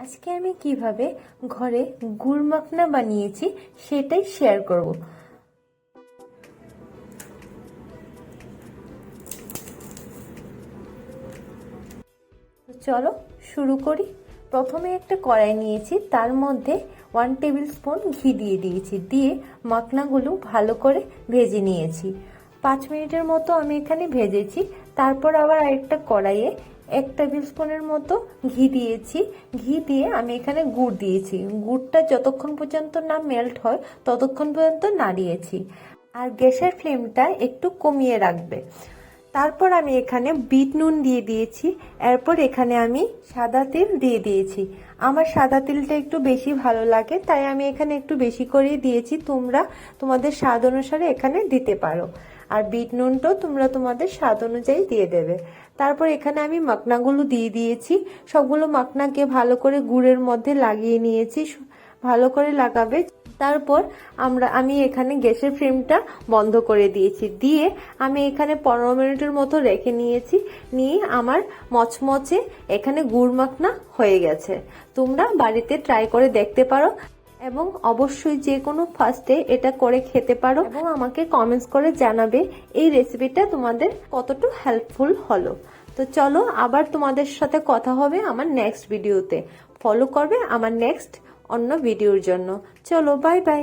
আজকে আমি কিভাবে ঘরে গুড় মাখনা বানিয়েছি সেটাই শেয়ার করব। চলো শুরু করি। প্রথমে একটা কড়াই নিয়েছি, তার মধ্যে 1 টেবিল স্পুন ঘি দিয়ে দিয়েছি, দিয়ে মাখনাগুলো ভালো করে ভেজে নিয়েছি। 5 মিনিটের মতো আমি এখানে ভেজেছি। তারপর আবার আরেকটা কড়াইয়ে 1 টেবিল স্পুনের মতো ঘি দিয়েছি। ঘি দিয়ে আমি এখানে গুড় দিয়েছি। গুড়টা যতক্ষণ পর্যন্ত না মেল্ট হয় ততক্ষণ পর্যন্ত নাড়িয়েছি। আর গ্যাসের ফ্লেমটা একটু কমিয়ে রাখবে। তারপর আমি এখানে বিট নুন দিয়ে দিয়েছি। এরপর এখানে আমি সাদা তিল দিয়ে দিয়েছি। আমার সাদা তিলটা একটু বেশি ভালো লাগে, তাই আমি এখানে একটু বেশি করে দিয়েছি। তোমরা তোমাদের স্বাদ অনুসারে এখানে দিতে পারো। আর বিট নুনটাও তোমরা তোমাদের স্বাদ অনুযায়ী দিয়ে দেবে। তারপর এখানে আমি মাখনাগুলো দিয়ে দিয়েছি। সবগুলো মাখনাকে ভালো করে গুড়ের মধ্যে লাগিয়ে নিয়েছি। ভালো করে লাগাবে। তারপর আমি এখানে গ্যাসের ফ্লেমটা বন্ধ করে দিয়েছি। দিয়ে আমি এখানে 15 মিনিটের মতো রেখে নিয়েছি। নিয়ে আমার মচমচে এখানে গুড় মাখনা হয়ে গেছে। তোমরা বাড়িতে ট্রাই করে দেখতে পারো এবং অবশ্যই যে কোনো ফার্স্টে এটা করে খেতে পারো এবং আমাকে কমেন্টস করে জানাবে এই রেসিপিটা তোমাদের কতটা হেল্পফুল হলো। তো চলো, আবার তোমাদের সাথে কথা হবে আমার নেক্সট ভিডিওতে। ফলো করবে আমার নেক্সট অন্য ভিডিওর জন্য। চলো, বাই বাই।